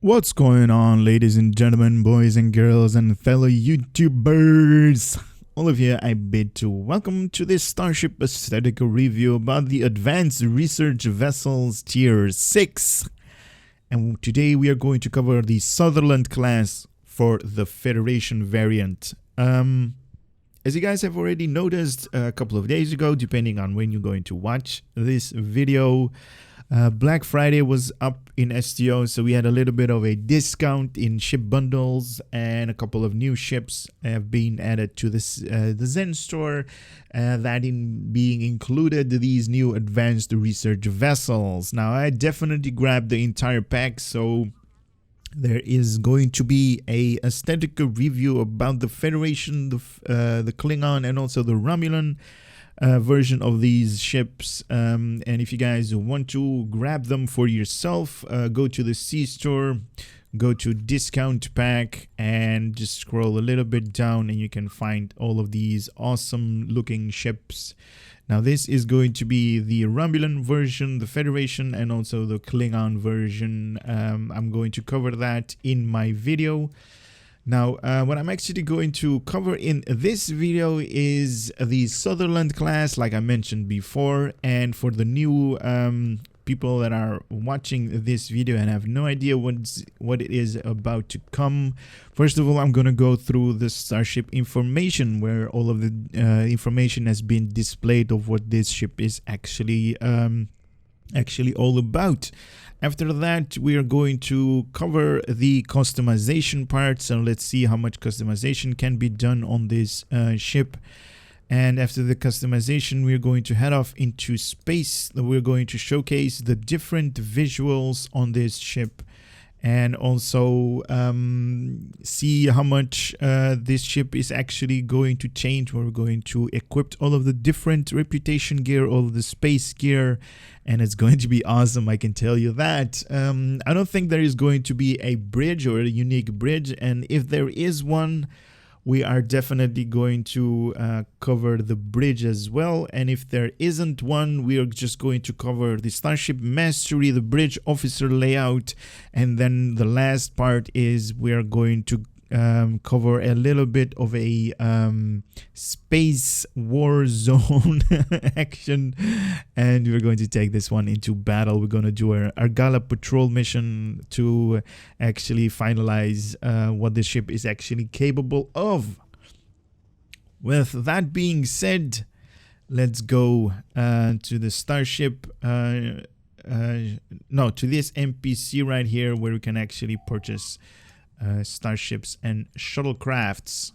What's going on, ladies and gentlemen, boys and girls, and fellow YouTubers? All of you, I bid to welcome to this Starship aesthetic review about the Advanced Research Vessels Tier 6. And today we are going to cover the Sutherland Class for the Federation variant. As you guys have already noticed a couple of days ago, depending on when you're going to watch this video, Black Friday was up in STO, so we had a little bit of a discount in ship bundles, and a couple of new ships have been added to this the Zen store. That in being included these new advanced research vessels. Now, I definitely grabbed the entire pack, so there is going to be a aesthetic review about the Federation, the Klingon, and also the Romulan version of these ships. And if you guys want to grab them for yourself, go to the C store, go to discount pack, and just scroll a little bit down and you can find all of these awesome looking ships. Now, this is going to be the Romulan version, the Federation, and also the Klingon version. I'm going to cover that in my video. Now, what I'm actually going to cover in this video is the Sutherland class, like I mentioned before. And for the new people that are watching this video and have no idea what it is about to come, first of all, I'm going to go through the Starship information, where all of the information has been displayed of what this ship is actually all about. After that, we are going to cover the customization part. So let's see how much customization can be done on this ship. And after the customization, we're going to head off into space. We're going to showcase the different visuals on this ship, and also see how much this ship is actually going to change. We're going to equip all of the different reputation gear, all of the space gear, and it's going to be awesome, I can tell you that. I don't think there is going to be a bridge or a unique bridge, and if there is one, we are definitely going to cover the bridge as well. And if there isn't one, we are just going to cover the Starship Mastery, the bridge officer layout, and then the last part is we are going to cover a little bit of a space war zone action, and we're going to take this one into battle. We're going to do our Argala patrol mission to actually finalize what the ship is actually capable of. With that being said, let's go to the Starship to this NPC right here, where we can actually purchase starships and shuttlecrafts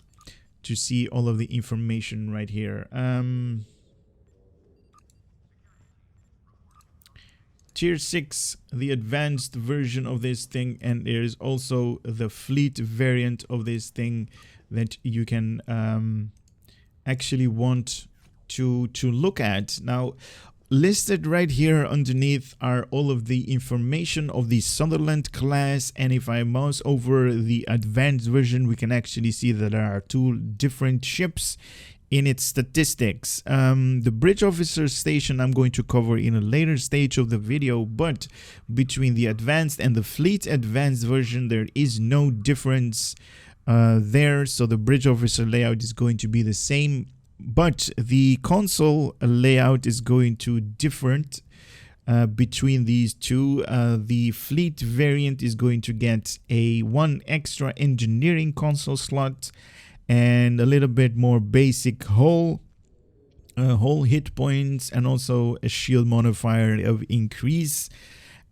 to see all of the information right here. Tier 6, the advanced version of this thing, and there's also the fleet variant of this thing that you can actually want to look at. Now, listed right here underneath are all of the information of the Sutherland class, and if I mouse over the advanced version, we can actually see that there are two different ships in its statistics. The bridge officer station I'm going to cover in a later stage of the video, but between the advanced and the fleet advanced version, there is no difference there. So the bridge officer layout is going to be the same, but the console layout is going to different between these two. The fleet variant is going to get one extra engineering console slot and a little bit more basic hull hit points, and also a shield modifier of increase.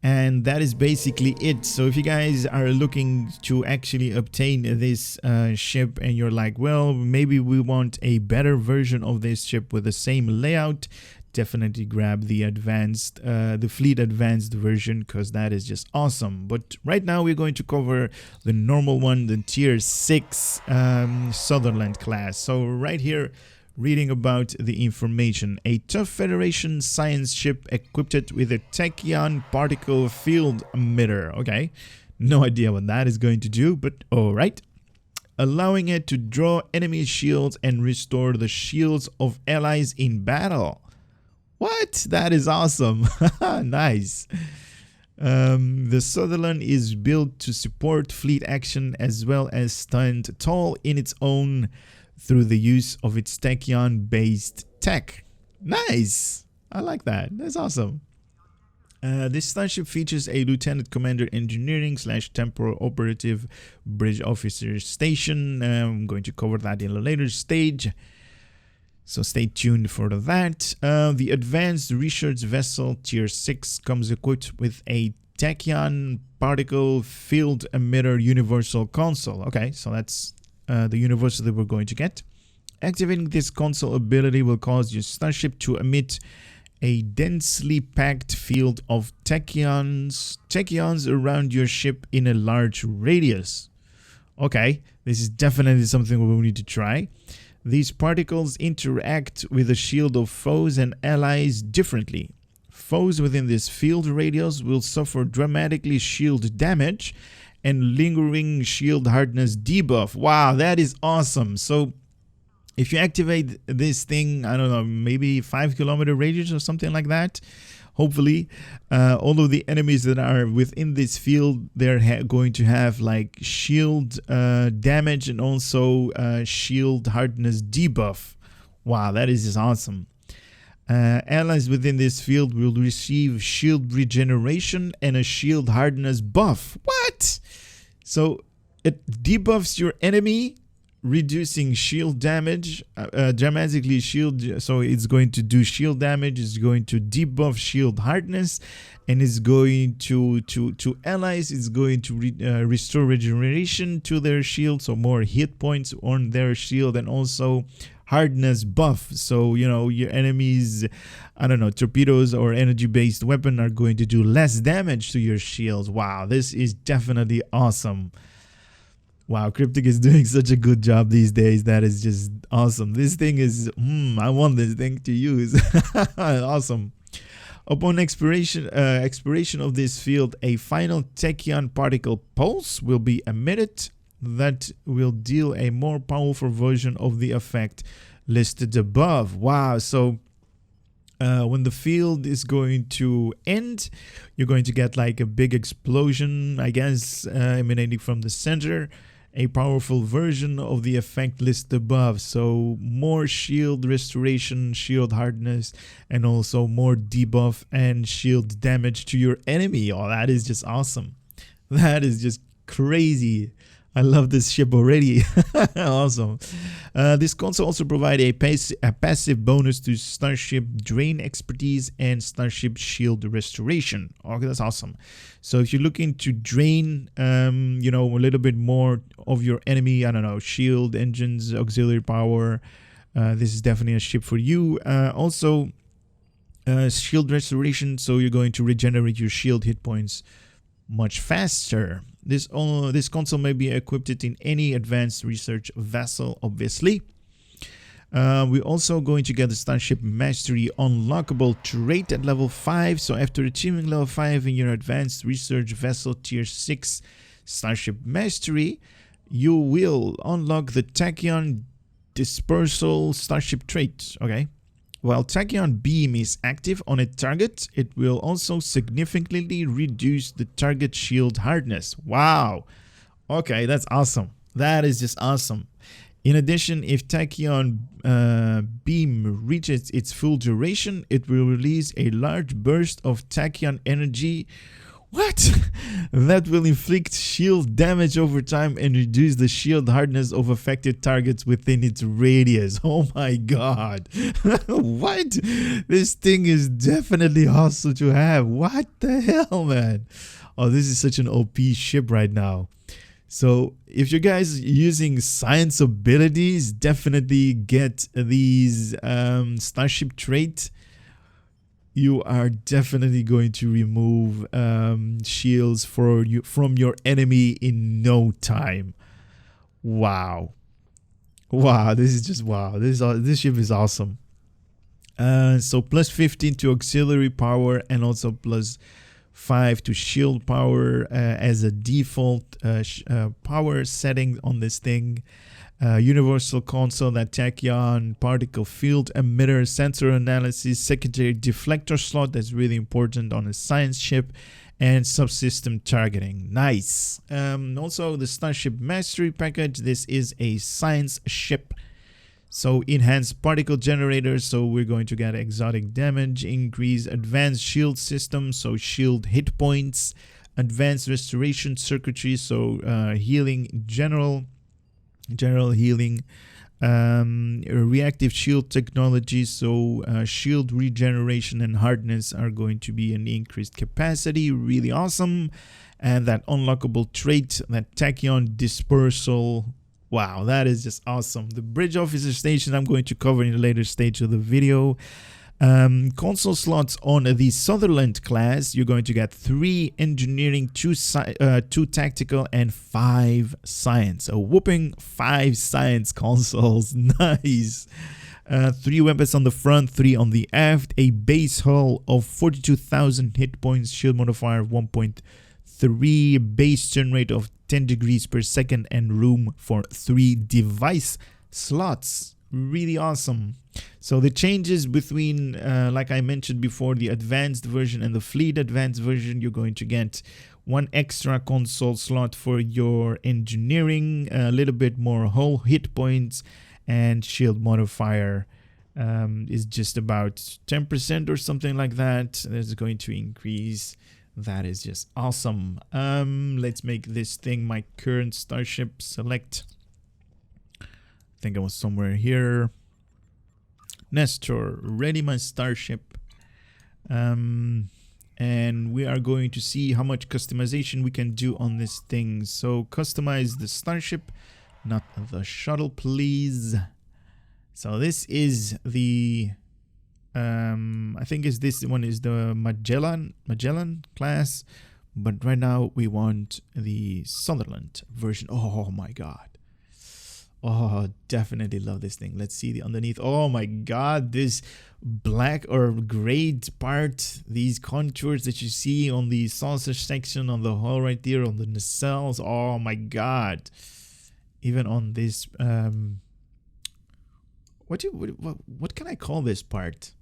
And that is basically it. So if you guys are looking to actually obtain this ship, and you're like, well, maybe we want a better version of this ship with the same layout, definitely grab the advanced, the fleet advanced version, because that is just awesome. But right now we're going to cover the normal one, the tier 6 Sutherland class. So right here, reading about the information: a tough Federation science ship equipped with a Tachyon Particle Field Emitter. Okay, no idea what that is going to do, but alright. Allowing it to draw enemy shields and restore the shields of allies in battle. What? That is awesome. Nice. The Sutherland is built to support fleet action as well as stand tall in its own through the use of its Tachyon-based tech. Nice! I like that. That's awesome. This starship features a Lieutenant Commander Engineering / Temporal Operative Bridge Officer Station. I'm going to cover that in a later stage, so stay tuned for that. The Advanced Research Vessel Tier 6 comes equipped with a Tachyon Particle Field Emitter Universal Console. Okay, so that's the universal that we're going to get. Activating this console ability will cause your starship to emit a densely packed field of tachyons around your ship in a large radius. Okay, this is definitely something we will need to try. These particles interact with the shield of foes and allies differently. Foes within this field radius will suffer dramatically shield damage and lingering shield hardness debuff. Wow, that is awesome. So if you activate this thing, I don't know, maybe 5 kilometer radius or something like that, hopefully, all of the enemies that are within this field, they're going to have like shield damage and also shield hardness debuff. Wow, that is just awesome. Allies within this field will receive shield regeneration and a shield hardness buff. What? So it debuffs your enemy, reducing shield damage, dramatically shield. So it's going to do shield damage, it's going to debuff shield hardness, and it's going to allies, it's going to restore regeneration to their shield, so more hit points on their shield, and also hardness buff. So, you know, your enemies, I don't know, torpedoes or energy-based weapon are going to do less damage to your shields. Wow, this is definitely awesome. Wow, Cryptic is doing such a good job these days. That is just awesome. This thing is, I want this thing to use. Awesome. Upon expiration of this field, a final Tachyon particle pulse will be emitted that will deal a more powerful version of the effect listed above. Wow, so when the field is going to end, you're going to get like a big explosion, I guess, emanating from the center. A powerful version of the effect listed above, so more shield restoration, shield hardness, and also more debuff and shield damage to your enemy. Oh, that is just awesome. That is just crazy. I love this ship already. Awesome. This console also provides a passive bonus to Starship Drain Expertise and Starship Shield Restoration. Okay, that's awesome. So if you're looking to drain, you know, a little bit more of your enemy, I don't know, shield, engines, auxiliary power, this is definitely a ship for you. Also, shield restoration, so you're going to regenerate your shield hit points much faster. This console may be equipped in any advanced research vessel, obviously. We're also going to get the Starship Mastery unlockable trait at level 5. So after achieving level 5 in your advanced research vessel tier 6 Starship Mastery, you will unlock the Tachyon Dispersal Starship Trait. Okay. While Tachyon Beam is active on a target, it will also significantly reduce the target shield hardness. Wow. Okay, that's awesome. That is just awesome. In addition, if Tachyon Beam reaches its full duration, it will release a large burst of Tachyon energy. What? That will inflict shield damage over time and reduce the shield hardness of affected targets within its radius. Oh my god. What? This thing is definitely awesome to have. What the hell, man? Oh, this is such an OP ship right now. So if you guys are using science abilities, definitely get these Starship Trait. You are definitely going to remove shields from your enemy in no time. Wow. Wow, this is just wow. This ship is awesome. So plus 15 to auxiliary power and also plus 5 to shield power as a default power setting on this thing. Universal console, that Tachyon Particle Field Emitter, sensor analysis, secondary deflector slot, that's really important on a science ship, and subsystem targeting. Nice. Also, the Starship Mastery package. This is a science ship. So enhanced particle generator, so we're going to get exotic damage, increase advanced shield system, so shield hit points, advanced restoration circuitry, so healing, general healing, reactive shield technology, so shield regeneration and hardness are going to be an increased capacity, really awesome. And that unlockable trait, that Tachyon Dispersal. Wow, that is just awesome. The bridge officer station I'm going to cover in a later stage of the video. Console slots on the Sutherland class. You're going to get 3 engineering, 2 tactical, and 5 science. A whooping 5 science consoles. Nice. 3 weapons on the front, 3 on the aft. A base hull of 42,000 hit points. Shield modifier of 1.3. Base turn rate of 10 degrees per second and room for 3 device slots. Really awesome. So the changes between, like I mentioned before, the advanced version and the fleet advanced version, you're going to get 1 extra console slot for your engineering, a little bit more hull hit points, and shield modifier is just about 10% or something like that. That's going to increase. That is just awesome. Let's make this thing my current starship. Select. I think I was somewhere here. Nestor, ready my starship. And we are going to see how much customization we can do on this thing. So customize the starship, not the shuttle, please. So this is the I think this one is the Magellan class, but right now we want the Sutherland version. Oh my god. Oh, definitely love this thing. Let's see the underneath. Oh my god, this black or gray part, these contours that you see on the saucer section on the hull right there on the nacelles. Oh my god. Even on this what can I call this part?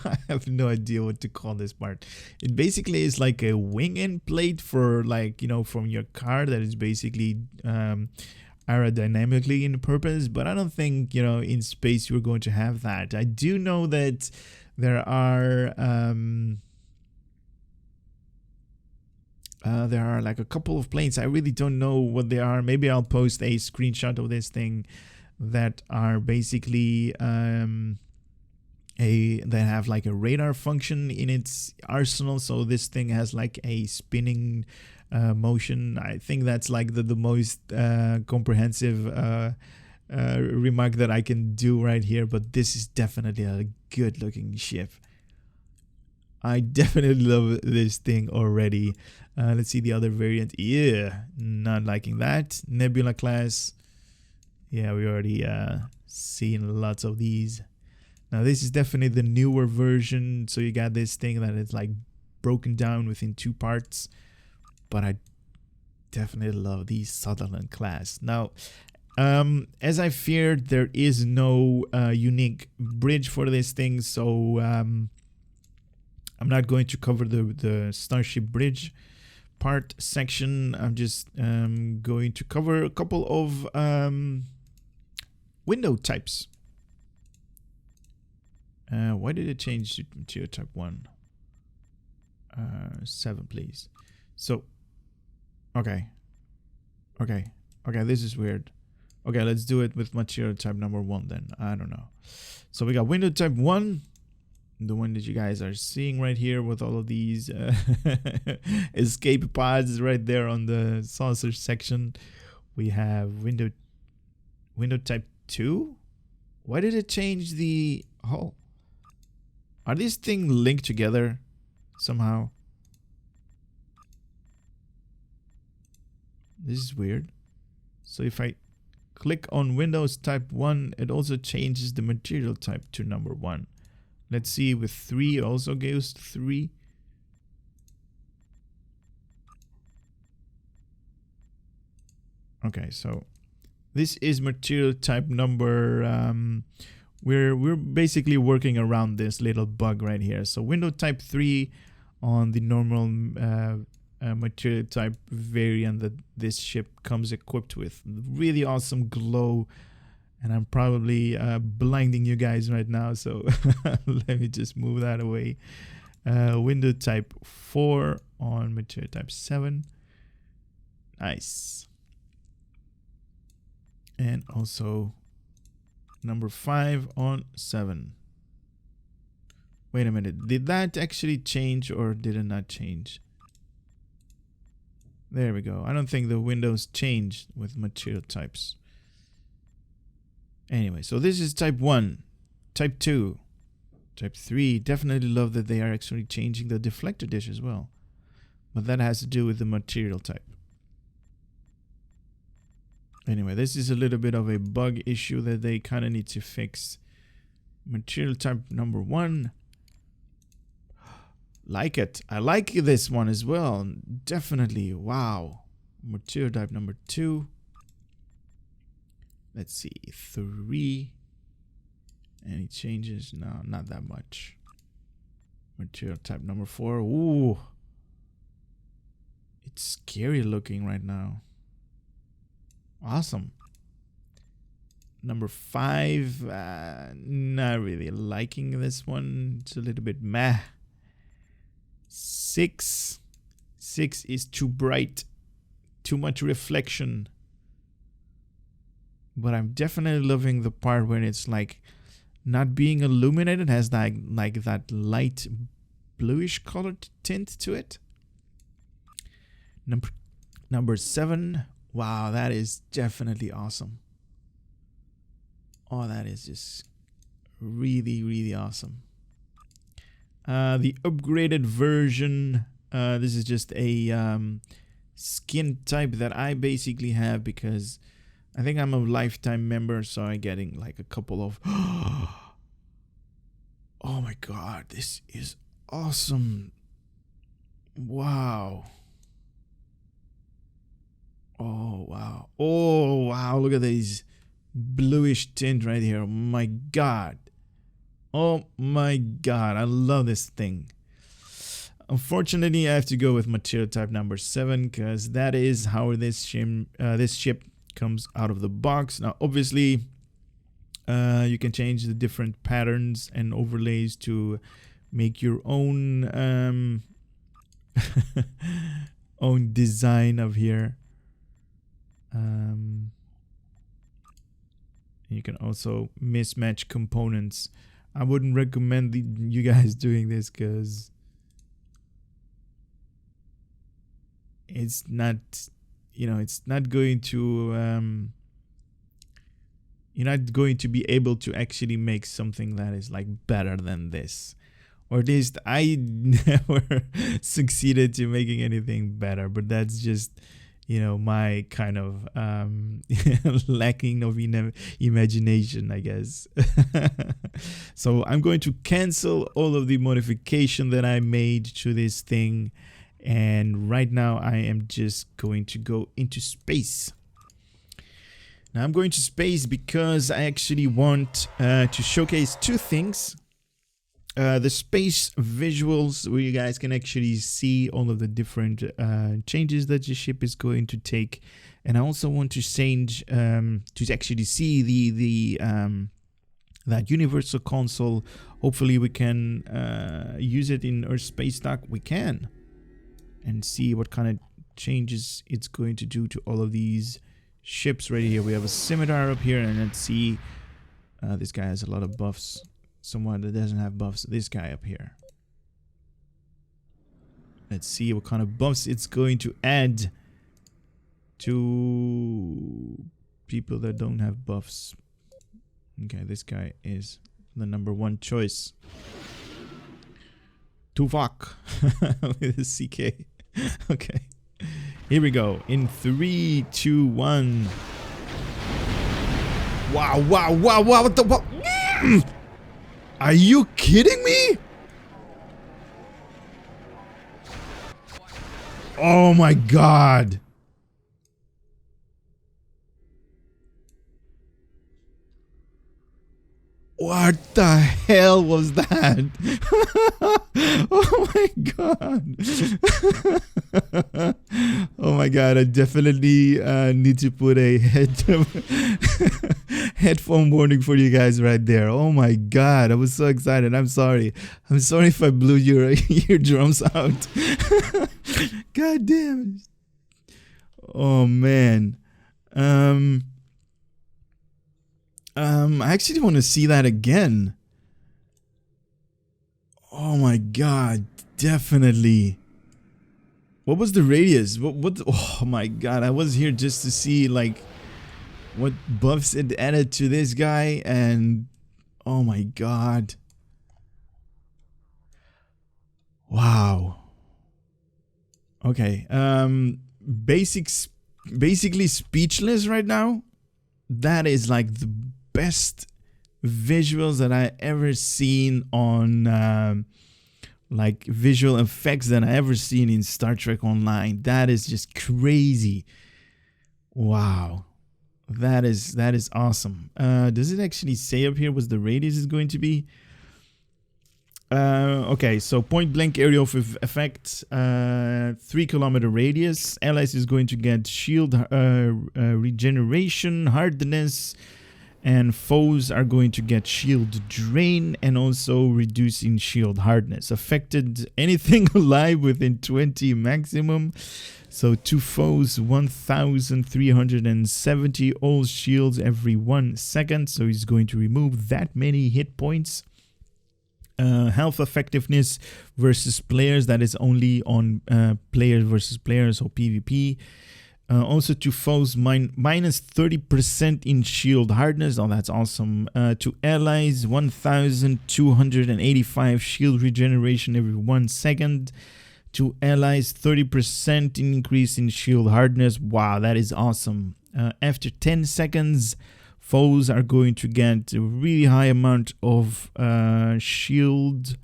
I have no idea what to call this part. It basically is like a wing end plate for, like, you know, from your car that is basically aerodynamically in purpose, but I don't think, you know, in space we're going to have that. I do know that there are like a couple of planes. I really don't know what they are. Maybe I'll post a screenshot of this thing that are basically that have like a radar function in its arsenal. So this thing has like a spinning motion. I think that's like the most comprehensive remark that I can do right here. But this is definitely a good looking ship. I definitely love this thing already. Let's see the other variant. Yeah, not liking that. Nebula class. Yeah, we already seen lots of these. Now this is definitely the newer version. So you got this thing that is like broken down within 2 parts. But I definitely love the Sutherland class. Now, as I feared, there is no unique bridge for this thing. So I'm not going to cover the Starship bridge part section. I'm just going to cover a couple of window types. Why did it change to material type 1? 7, please. So, okay, this is weird. Okay, let's do it with material type number 1 then. I don't know. So we got window type 1, the one that you guys are seeing right here with all of these escape pods right there on the saucer section. We have window type 2. Why did it change the hull? Are these things linked together somehow? This is weird. So if I click on Windows type 1, it also changes the material type to number 1. Let's see, with 3 also goes to 3. Okay, so this is material type number we're basically working around this little bug right here. So window type 3 on the normal material type variant that this ship comes equipped with. Really awesome glow, and I'm probably blinding you guys right now, so let me just move that away. Window type 4 on material type 7. Nice. And also number 5 on 7. Wait a minute, did that actually change or did it not change? There we go. I don't think the windows changed with material types. Anyway, so this is type 1, type 2, type 3. Definitely love that they are actually changing the deflector dish as well. But that has to do with the material type. Anyway, this is a little bit of a bug issue that they kind of need to fix. Material type number 1. Like it. I like this one as well. Definitely. Wow. Material type number 2. Let's see. 3. Any changes? No, not that much. Material type number 4. Ooh. It's scary looking right now. Awesome. Number 5. Not really liking this one. It's a little bit meh. 6. 6 is too bright. Too much reflection. But I'm definitely loving the part when it's like not being illuminated, has like that light bluish colored tint to it. Number 7. Wow, that is definitely awesome. Oh, that is just really, really awesome. The upgraded version, this is just a skin type that I basically have because I think I'm a lifetime member, so I'm getting like a couple of... Oh my god, this is awesome. Wow. Oh wow. Oh wow, look at these bluish tint right here. Oh my god. Oh my god, I love this thing. Unfortunately, I have to go with material type number 7 because that is how this ship comes out of the box. Now, obviously, you can change the different patterns and overlays to make your own own design of here. You can also mismatch components. I wouldn't recommend you guys doing this because it's not, it's not going to, you're not going to be able to actually make something that is like better than this. Or at least I never succeeded to making anything better, but that's just, my kind of lacking of imagination, I guess. So I'm going to cancel all of the modification that I made to this thing. And right now I am just going to go into space. Now I'm going to space because I actually want to showcase two things. The space visuals, where you guys can actually see all of the different changes that your ship is going to take, and I also want to change to actually see the that universal console. Hopefully, we can use it in Earth Space Dock. We can, and see what kind of changes it's going to do to all of these ships right here. We have a scimitar up here, and let's see. This guy has a lot of buffs. Someone that doesn't have buffs, this guy up here. Let's see what kind of buffs it's going to add to people that don't have buffs. Okay, this guy is the #1 choice. Tuvok with a CK. Okay, here we go. In 3, 2, 1. Wow, wow, wow, wow, what the what? Are you kidding me? Oh my god. What the hell was that? Oh my god. Oh my god, I definitely need to put a headphone warning for you guys right there. Oh my god, I was so excited. I'm sorry. I'm sorry if I blew your eardrums out. God damn. Oh man. I actually want to see that again. Oh my god, definitely. What was the radius? What? Oh my god, I was here just to see like what buffs it added to this guy, and oh my god. Wow. Okay. Basically speechless right now. That is like the best visuals that I ever seen on like visual effects that I ever seen in Star Trek Online. That is just crazy. Wow. That is awesome. Does it actually say up here what the radius is going to be? Okay, so point blank area of effect, 3-kilometer radius. Allies is going to get shield regeneration, hardness, and foes are going to get shield drain and also reducing shield hardness. Affected anything alive within 20 maximum. So to foes 1370 all shields every 1 second. So he's going to remove that many hit points. Health effectiveness versus players, that is only on players versus players, or PvP. Also to foes minus 30% in shield hardness. Oh, that's awesome. To allies 1285 shield regeneration every 1 second. To allies 30% increase in shield hardness. Wow, that is awesome. After 10 seconds, foes are going to get a really high amount of shield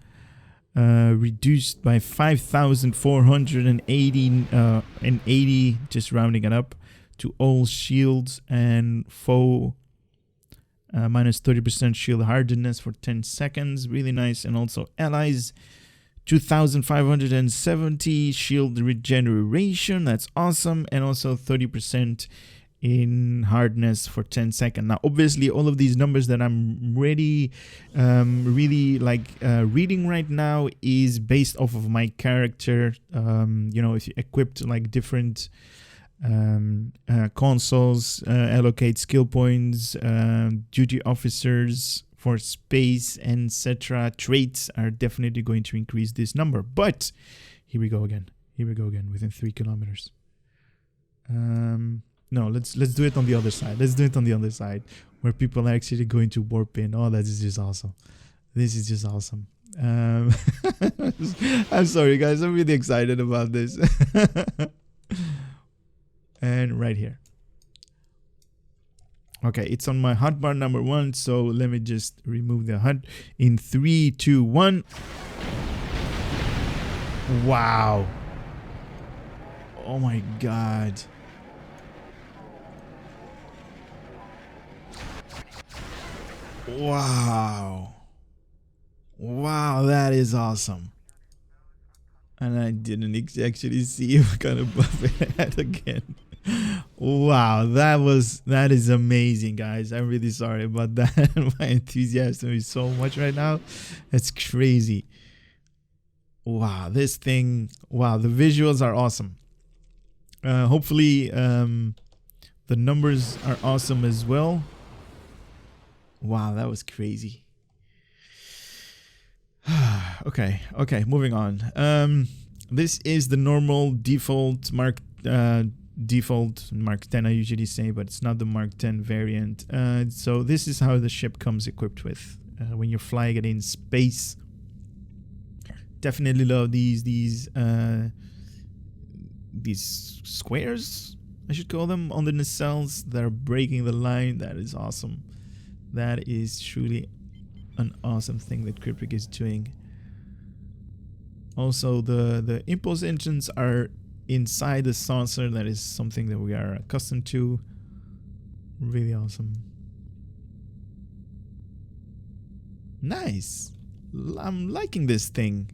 reduced by 5,480 just rounding it up to all shields, and foe minus 30% shield hardness for 10 seconds. Really nice. And also allies 2,570 shield regeneration. That's awesome. And also 30% in hardness for 10 seconds. Now obviously all of these numbers that I'm really reading right now is based off of my character. You know, if you equipped like different consoles, allocate skill points, duty officers for space, etc., traits are definitely going to increase this number. But here we go again within 3 kilometers. No, let's do it on the other side. Let's do it on the other side where people are actually going to warp in. Oh, that is just awesome. This is just awesome. I'm sorry, guys. I'm really excited about this. And right here. Okay, it's on my hotbar number 1. So let me just remove the HUD in 3, 2, 1. Wow. Oh my god. Wow. Wow, that is awesome. And I didn't actually see what kind of buff it had again. Wow, that is amazing, guys. I'm really sorry about that. My enthusiasm is so much right now. It's crazy. Wow, this thing. Wow, the visuals are awesome. Hopefully the numbers are awesome as well. Wow, that was crazy. Okay, moving on. This is the normal default Mark 10 I usually say, but it's not the Mark 10 variant. So this is how the ship comes equipped with when you're flying it in space. Definitely love these squares, I should call them, on the nacelles that are breaking the line. That is awesome. That is truly an awesome thing that Cryptic is doing. Also, the impulse engines are inside the saucer. That is something that we are accustomed to. Really awesome. Nice. I'm liking this thing.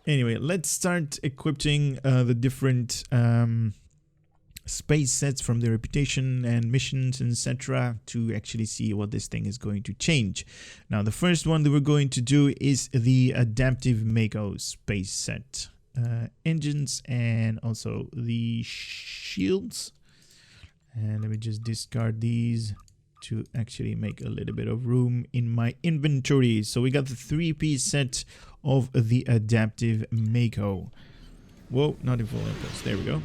Anyway, let's start equipping the different space sets from the reputation and missions, etc., to actually see what this thing is going to change. Now, the first one that we're going to do is the adaptive Mako space set. Engines and also the shields. And let me just discard these to actually make a little bit of room in my inventory. So we got the 3-piece set of the adaptive Mako. Whoa, not in full inputs. There we go.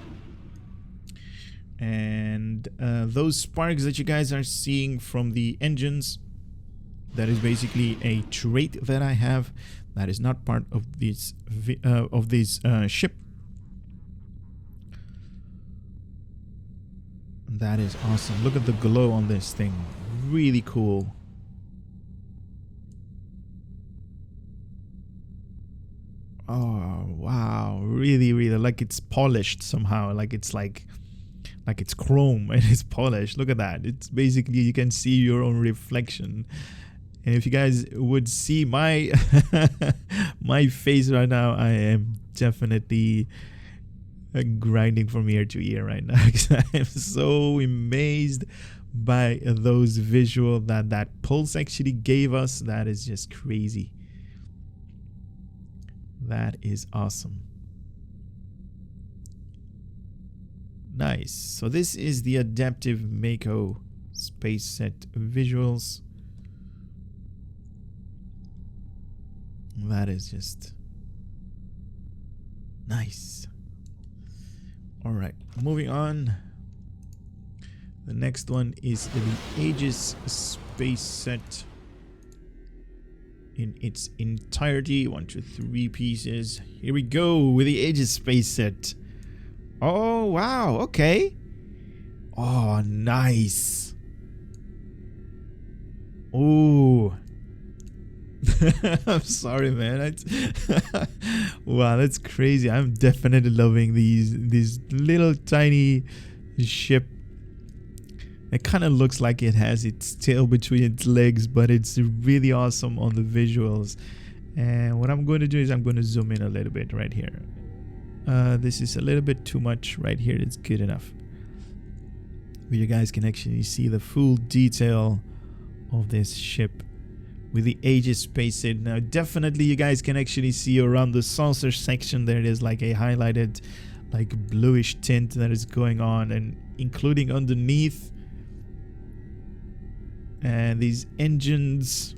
And those sparks that you guys are seeing from the engines, that is basically a trait that I have that is not part of this ship. That is awesome. Look at the glow on this thing. Really cool. Oh, wow. Really, really, like it's polished somehow. Like it's chrome and it's polished. Look at that. It's basically, you can see your own reflection. And if you guys would see my my face right now, I am definitely grinding from ear to ear right now, because I am so amazed by those visuals that Pulse actually gave us. That is just crazy. That is awesome. Nice. So this is the adaptive Mako space set visuals. That is just nice. All right, moving on. The next one is the Aegis space set in its entirety. 1, 2, 3 pieces. Here we go with the Aegis space set. Oh, wow. Okay. Oh, nice. Oh. I'm sorry, man. Wow, that's crazy. I'm definitely loving these little tiny ship. It kind of looks like it has its tail between its legs, but it's really awesome on the visuals. And what I'm going to do is I'm going to zoom in a little bit right here. This is a little bit too much right here. It's good enough. But you guys can actually see the full detail of this ship with the Aegis space set. Now, definitely you guys can actually see around the saucer section there is like a highlighted, like bluish tint that is going on, and including underneath. And these engines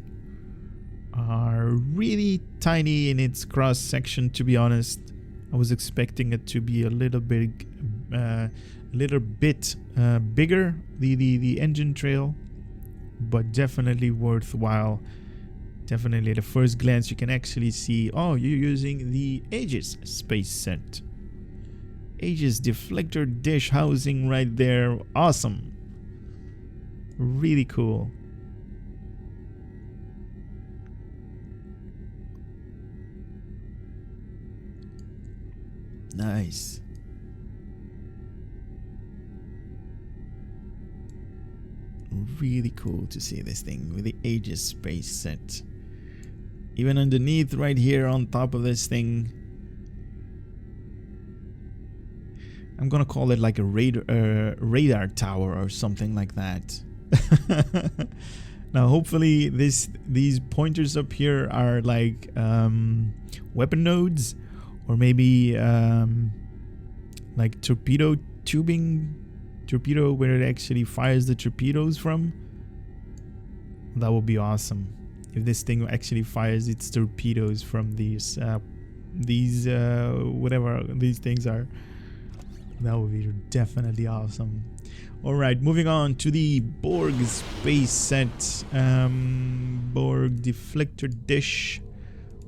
are really tiny in its cross section, to be honest. I was expecting it to be a little bit bigger, the engine trail, but definitely worthwhile. Definitely at the first glance you can actually see, oh, you're using the Aegis space set. Aegis deflector dish housing right there. Awesome. Really cool. Nice. Really cool to see this thing with the Aegis space set. Even underneath right here on top of this thing, I'm gonna call it like a radar tower or something like that. Now hopefully these pointers up here are like weapon nodes, or maybe like torpedo where it actually fires the torpedoes from. That would be awesome if this thing actually fires its torpedoes from these whatever these things are. That would be definitely awesome. All right, moving on to the Borg space set. Borg deflector dish,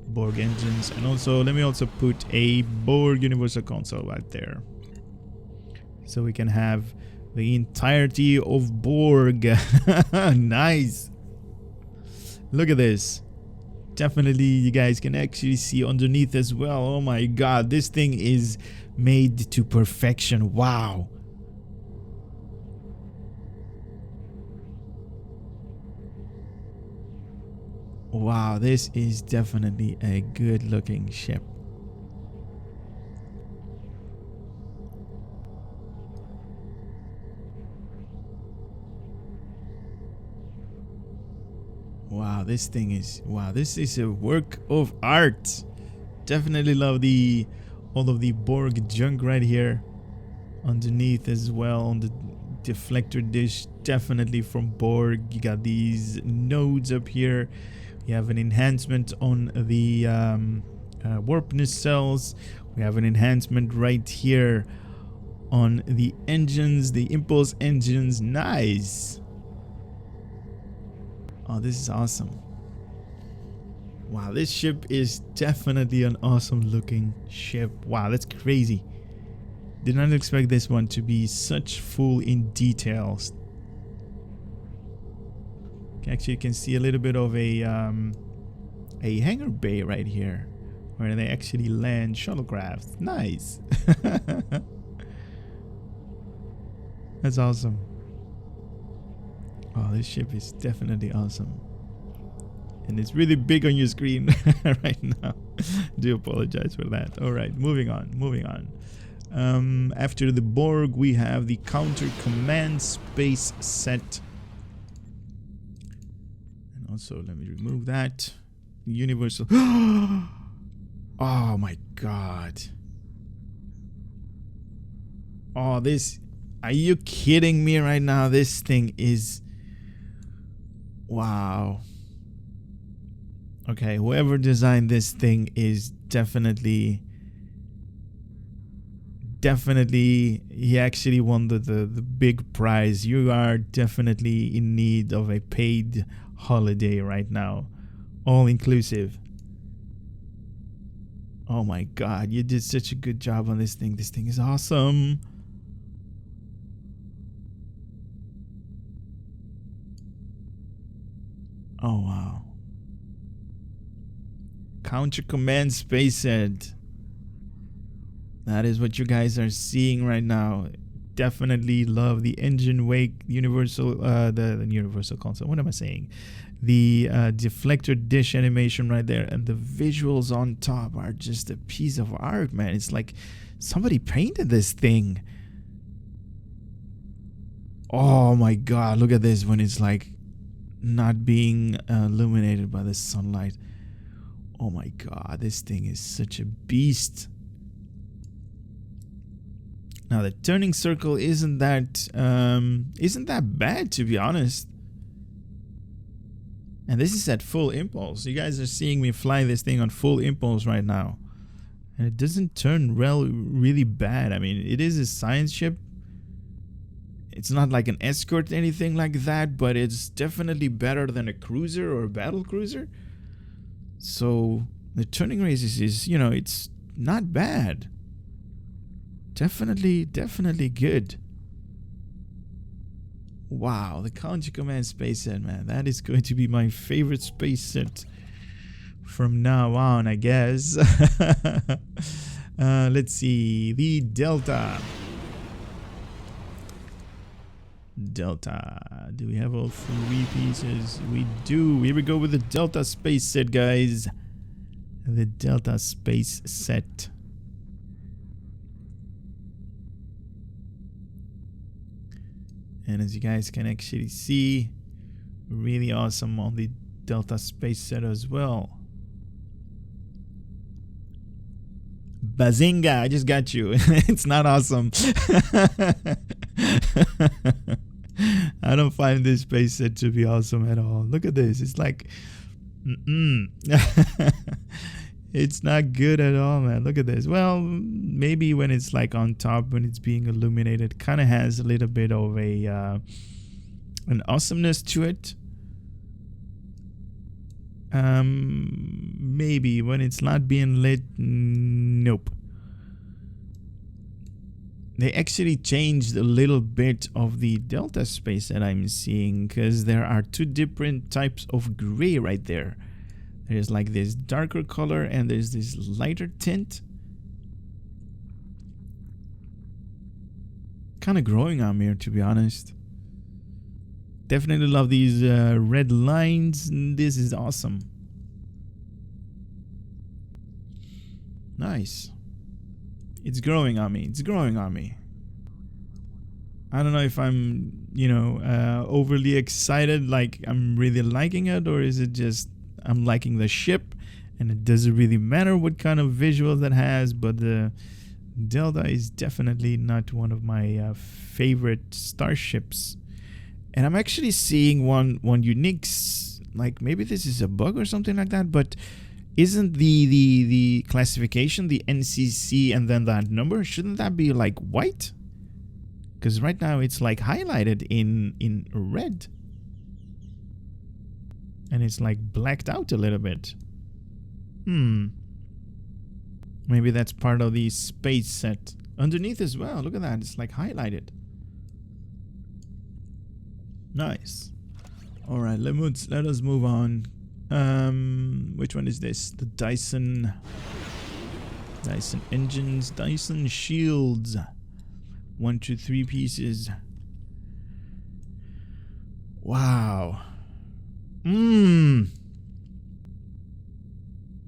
Borg engines, and also let me also put a Borg universal console right there, so we can have the entirety of Borg. Nice. Look at this. Definitely you guys can actually see underneath as well. Oh my god, this thing is made to perfection. Wow. Wow, this is definitely a good looking ship. Wow, this thing is, wow, this is a work of art. Definitely love the all of the Borg junk right here underneath as well on the deflector dish, definitely from Borg. You got these nodes up here. You have an enhancement on the warp nacelles. We have an enhancement right here on the engines, the impulse engines. Nice. Oh, this is awesome. Wow, this ship is definitely an awesome looking ship. Wow, that's crazy. Did not expect this one to be such full in details. Actually, you can see a little bit of a hangar bay right here, where they actually land shuttlecrafts. Nice. That's awesome. Oh, this ship is definitely awesome. And it's really big on your screen right now. Do apologize for that. All right, moving on. After the Borg, we have the Counter Command Space Set. And also, let me remove that. Universal. Oh my god. Oh, this. Are you kidding me right now? This thing is. Wow. Okay, whoever designed this thing is definitely, he actually won the big prize. You are definitely in need of a paid holiday right now. All inclusive. Oh my god, you did such a good job on this thing. This thing is awesome. Oh wow. Counter Command Space Set. That is what you guys are seeing right now. Definitely love the engine wake universal, the universal console. What am I saying? The deflector dish animation right there, and the visuals on top are just a piece of art, man. It's like somebody painted this thing. Oh my god, look at this when it's like not being illuminated by the sunlight. Oh my god, this thing is such a beast. Now the turning circle isn't that bad, to be honest. And this is at full impulse. You guys are seeing me fly this thing on full impulse right now. And it doesn't turn really bad. I mean, it is a science ship. It's not like an escort or anything like that, but it's definitely better than a cruiser or a battle cruiser. So the turning radius is, you know, it's not bad. Definitely good. Wow, the Counter Command Space Set, man. That is going to be my favorite space set from now on, I guess. Let's see. The Delta. Do we have all three pieces? We do. Here we go with the Delta Space Set, guys. The Delta Space Set. And as you guys can actually see, really awesome on the Delta Space Set as well. Bazinga, I just got you. It's not awesome. I don't find this space set to be awesome at all. Look at this. It's like, it's not good at all, man. Look at this. Well, maybe when it's like on top, when it's being illuminated, kind of has a little bit of a an awesomeness to it. Maybe when it's not being lit, nope. They actually changed a little bit of the Delta space that I'm seeing, because there are two different types of gray right there. There's like this darker color and there's this lighter tint. Kind of growing on me here, to be honest. Definitely love these red lines. This is awesome. Nice. It's growing on me. It's growing on me. I don't know if I'm, you know, overly excited, like I'm really liking it, or is it just I'm liking the ship and it doesn't really matter what kind of visuals that has, but the Delta is definitely not one of my favorite starships. And I'm actually seeing one unique, like maybe this is a bug or something like that, but isn't the classification, the NCC and then that number, shouldn't that be like white? Because right now it's like highlighted in red. And it's like blacked out a little bit. Maybe that's part of the space set. Underneath as well, look at that, it's like highlighted. Nice. Alright, let us move on. Which one is this? The Dyson engines, Dyson shields. 1, 2, 3 pieces. Wow.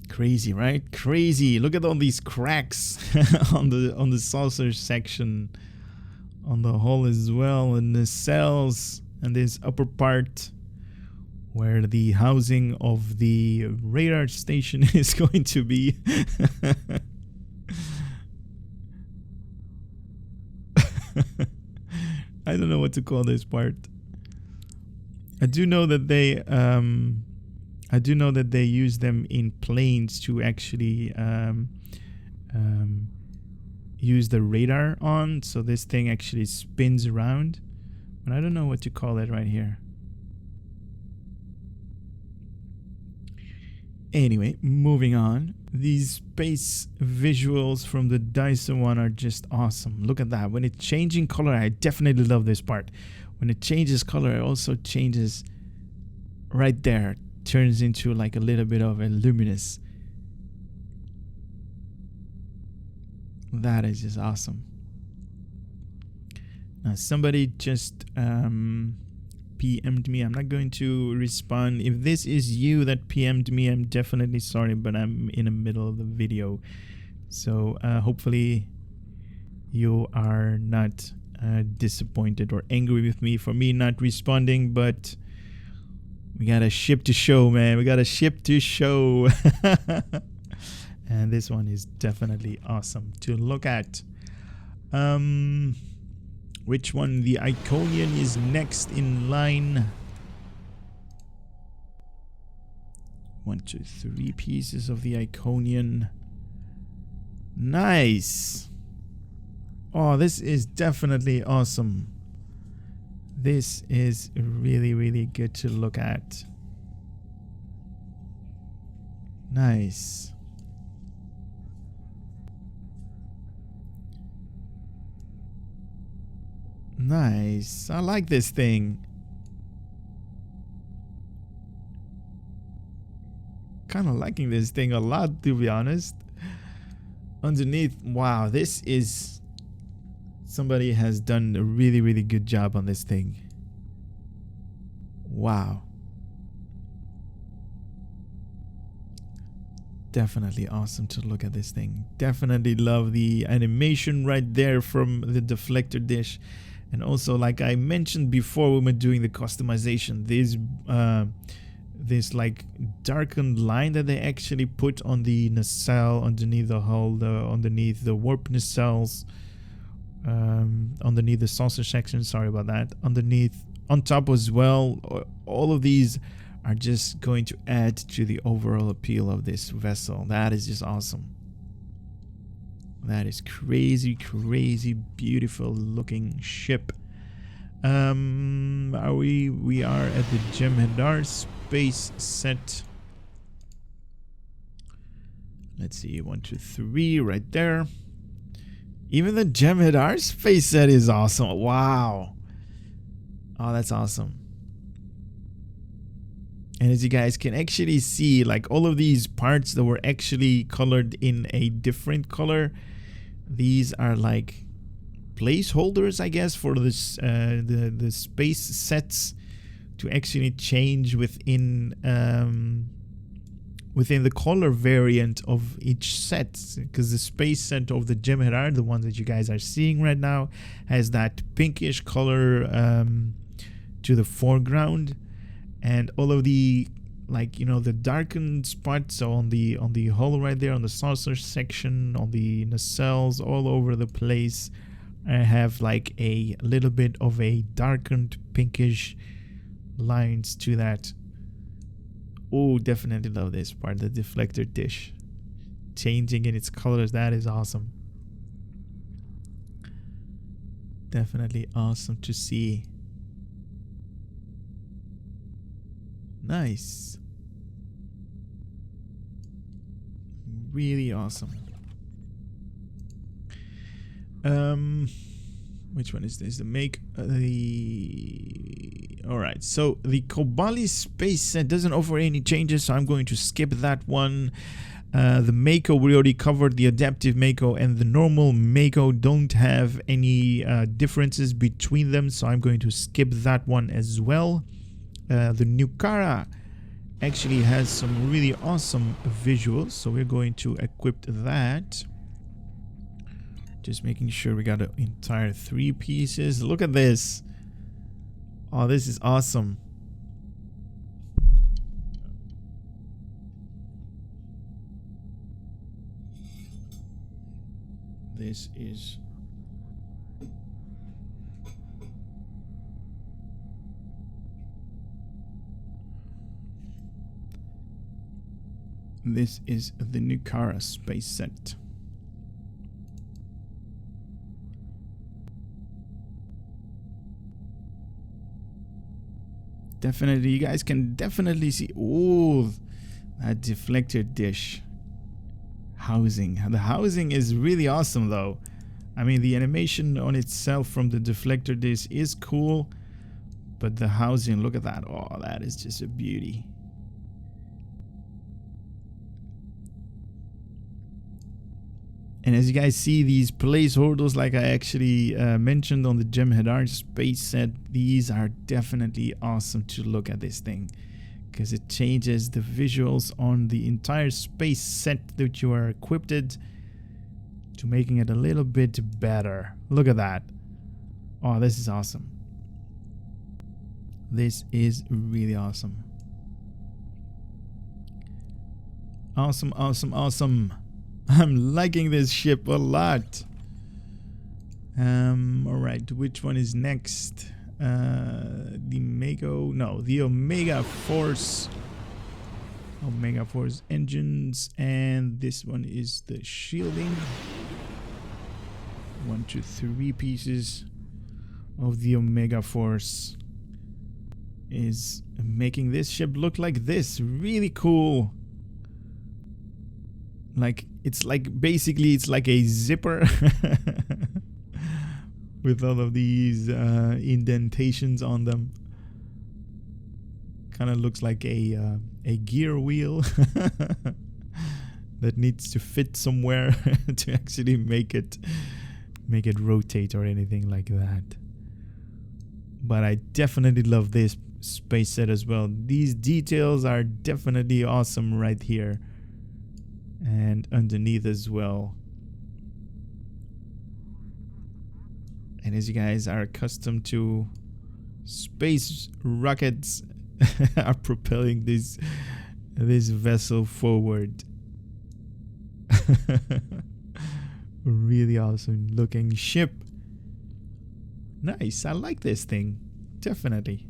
Crazy, right? Crazy. Look at all these cracks on the saucer section, on the hull as well, and the cells, and this upper part where the housing of the radar station is going to be. I don't know what to call this part. I do know that they use them in planes to actually use the radar on, so this thing actually spins around. But I don't know what to call it right here. Anyway, moving on. These space visuals from the Dyson one are just awesome. Look at that. When it's changing color, I definitely love this part. When it changes color, it also changes right there. Turns into like a little bit of a luminous. That is just awesome. Now somebody just PM'd me. I'm not going to respond. If this is you that PM'd me, I'm definitely sorry, but I'm in the middle of the video. So hopefully you are not disappointed or angry with me for me not responding, but we got a ship to show, man. We got a ship to show. And this one is definitely awesome to look at. Which one? The Iconian is next in line. 1, 2, 3 pieces of the Iconian. Nice. Oh, this is definitely awesome. This is really, really good to look at. Nice. Nice. I like this thing. Kind of liking this thing a lot, to be honest. Underneath, wow, this is... Somebody has done a really, really good job on this thing. Wow. Definitely awesome to look at this thing. Definitely love the animation right there from the deflector dish. And also, like I mentioned before when we were doing the customization, this like darkened line that they actually put on the nacelle underneath the hull, underneath the warp nacelles, underneath the saucer section, sorry about that, underneath, on top as well. All of these are just going to add to the overall appeal of this vessel. That is just awesome. That is crazy, crazy beautiful looking ship. We are at the Jem'Hadar space set. Let's see, 1, 2, 3 right there. Even the Jem'Hadar space set is awesome. Wow. Oh, that's awesome. And as you guys can actually see, like all of these parts that were actually colored in a different color, these are like placeholders, I guess, for this the space sets to actually change within within the color variant of each set, because the space set of the Jem'Hadar, the one that you guys are seeing right now, has that pinkish color to the foreground, and all of the, like, you know, the darkened spots on the hull right there, on the saucer section, on the nacelles, all over the place, I have like a little bit of a darkened pinkish lines to that. Oh, definitely love this part, the deflector dish changing in its colors. That is awesome. Definitely awesome to see. Nice. Really awesome. Which one is this? Alright, so the Kobali space set doesn't offer any changes, so I'm going to skip that one. The Mako, we already covered. The adaptive Mako and the normal Mako don't have any differences between them, so I'm going to skip that one as well. The Nukara actually has some really awesome visuals, so we're going to equip that. Just making sure we got the entire 3 pieces. Look at this. Oh, this is awesome. This is the Nukara space set. Definitely, you guys can definitely see, oh, that deflector dish housing. The housing is really awesome though. I mean, the animation on itself from the deflector dish is cool, but the housing, look at that. Oh, that is just a beauty. And as you guys see, these placeholders, like I actually mentioned on the Jem'Hadar space set, these are definitely awesome to look at this thing, because it changes the visuals on the entire space set that you are equipped to making it a little bit better. Look at that. Oh, this is awesome. This is really awesome. Awesome, awesome, awesome. I'm liking this ship a lot. Alright, which one is next? The Mako, no, the Omega Force engines, and this one is the shielding. 1, 2, 3 pieces of the Omega Force is making this ship look like this. Really cool. Like, it's like, basically it's like a zipper with all of these indentations on them. Kind of looks like a gear wheel that needs to fit somewhere to actually make it rotate or anything like that. But I definitely love this space set as well. These details are definitely awesome right here. And underneath as well. And as you guys are accustomed to, space rockets are propelling this vessel forward. Really awesome looking ship. Nice, I like this thing. Definitely.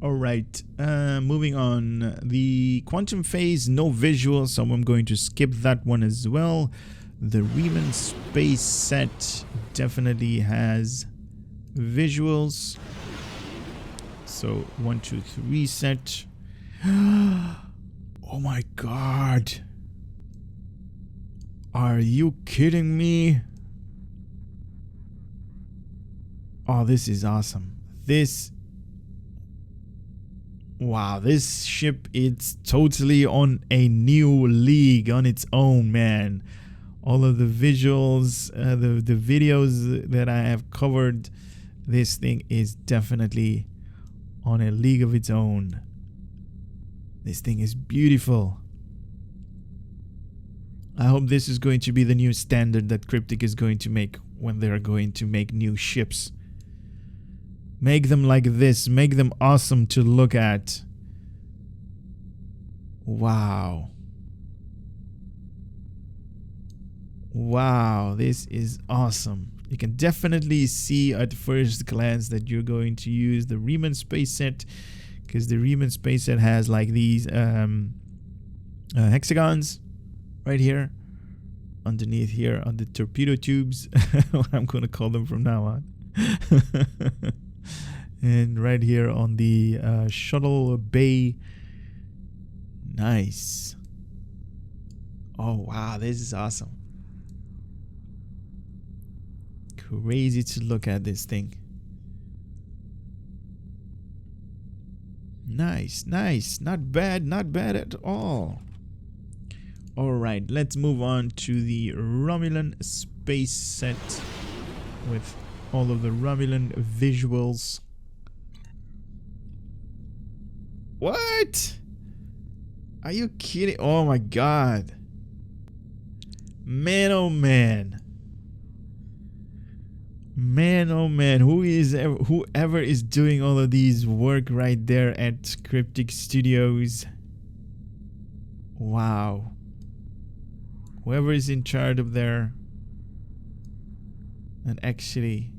Alright, moving on. The quantum phase, no visual, so I'm going to skip that one as well. The Riemann space set definitely has visuals. So 1, 2, 3 set. Oh my god. Are you kidding me? Oh, this is awesome. Wow, this ship, it's totally on a new league on its own, man. All of the visuals, the videos that I have covered, this thing is definitely on a league of its own. This thing is beautiful. I hope this is going to be the new standard that Cryptic is going to make when they're going to make new ships. Make them like this. Make them awesome to look at. Wow. Wow, this is awesome. You can definitely see at first glance that you're going to use the Riemann space set, because the Riemann space set has like these hexagons right here, underneath here on the torpedo tubes. I'm going to call them from now on. And right here on the shuttle bay. Nice. Oh wow, this is awesome. Crazy to look at this thing. Nice, nice. Not bad at all. Alright, let's move on to the Romulan space set with all of the Romulan visuals. What? Are you kidding? Oh my god. Man, oh man. Man, oh man. Whoever is doing all of these work right there at Cryptic Studios. Wow. Whoever is in charge of there and actually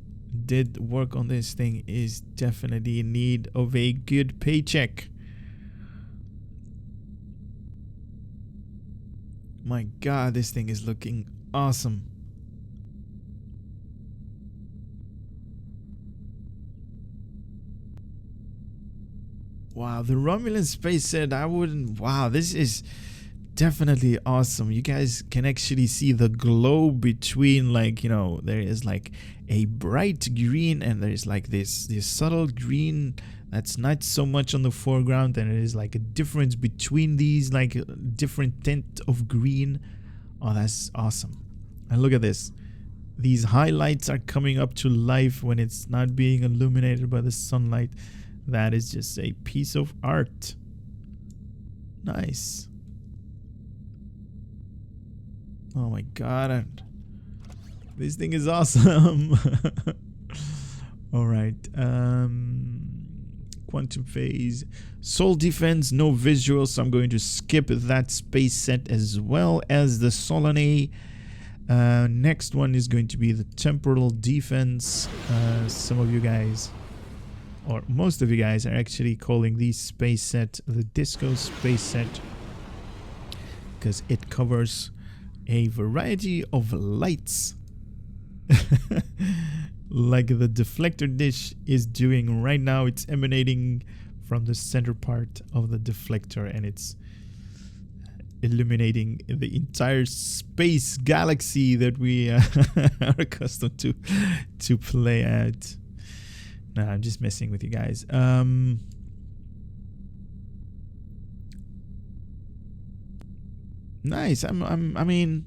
did work on this thing is definitely in need of a good paycheck. My god, this thing is looking awesome. Wow, the Romulan space set, I wouldn't... Wow, this is definitely awesome. You guys can actually see the glow between, like, you know, there is like a bright green and there's like this subtle green that's not so much on the foreground, and it is like a difference between these, like a different tint of green. Oh, that's awesome. And look at this. These highlights are coming up to life when it's not being illuminated by the sunlight. That is just a piece of art. Nice. Oh my god. This thing is awesome. Alright. Quantum phase. Soul defense, no visuals, so I'm going to skip that space set as well as the Solanae. Next one is going to be the temporal defense. Some of you guys, or most of you guys, are actually calling these space set the disco space set because it covers a variety of lights like the deflector dish is doing right now. It's emanating from the center part of the deflector and it's illuminating the entire space galaxy that we are accustomed to play at. No, I'm just messing with you guys. Nice. I mean,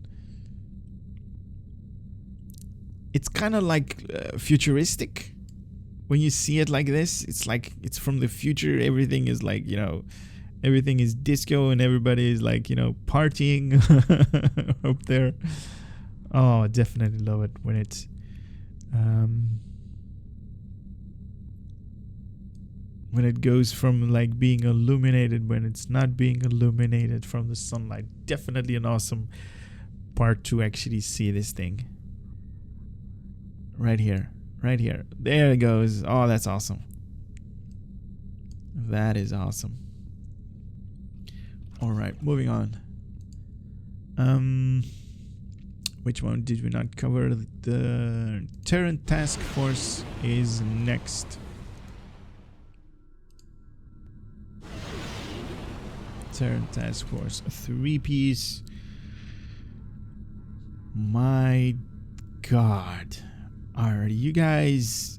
it's kind of like futuristic when you see it like this. It's like it's from the future. Everything is like, you know, everything is disco and everybody is like, you know, partying up there. Oh, I definitely love it when it's when it goes from like being illuminated when it's not being illuminated from the sunlight. Definitely an awesome part to actually see this thing. Right here. Right here. There it goes. Oh, that's awesome. That is awesome. Alright, moving on. Which one did we not cover? The Terran Task Force is next. Terran Task Force, a 3-piece. My god. Are you guys...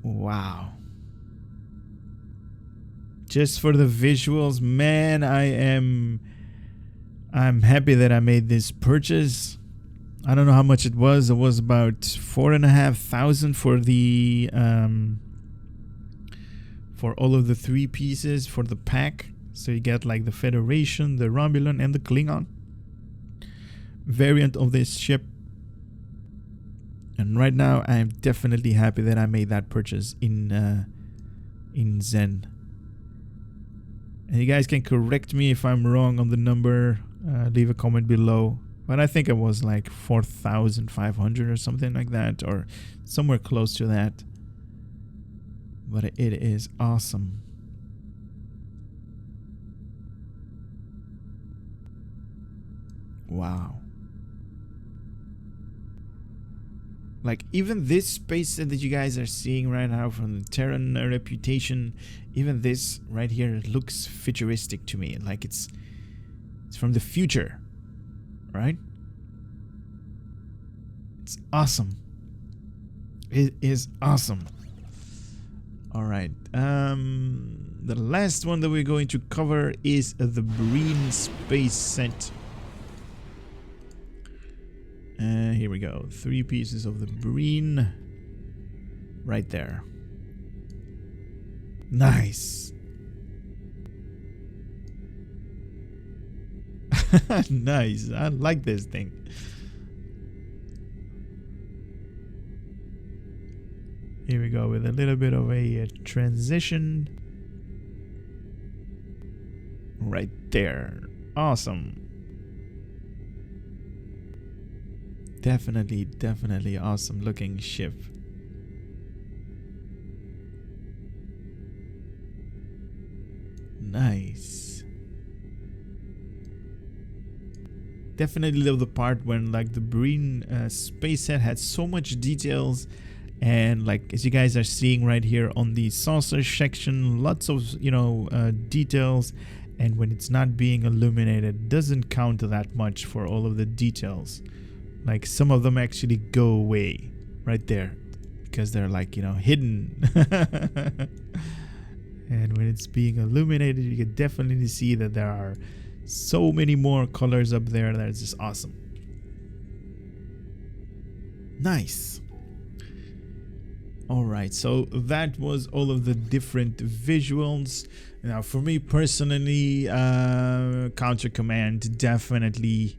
Wow. Just for the visuals, man, I'm happy that I made this purchase. I don't know how much it was. It was about 4,500 for the for all of the 3 pieces for the pack. So you get like the Federation, the Romulan, and the Klingon variant of this ship. And right now, I'm definitely happy that I made that purchase in Zen. And you guys can correct me if I'm wrong on the number. Leave a comment below. But I think it was like 4,500 or something like that, or somewhere close to that. But it is awesome. Wow. Like, even this space set that you guys are seeing right now from the Terran reputation, even this right here looks futuristic to me. Like it's from the future, right? It's awesome. It is awesome. All right. The last one that we're going to cover is the Breen space set. Here we go. 3 pieces of the Breen. Right there. Nice. Nice. I like this thing. Here we go with a little bit of a transition. Right there. Awesome. Definitely awesome looking ship. Nice. Definitely love the part when like the Breen space set had so much details, and like as you guys are seeing right here on the saucer section, lots of details, and when it's not being illuminated, it doesn't count that much for all of the details. Like some of them actually go away right there because they're like, hidden. And when it's being illuminated, you can definitely see that there are so many more colors up there. That's just awesome. Nice. All right, so that was all of the different visuals. Now, for me personally, Counter Command, definitely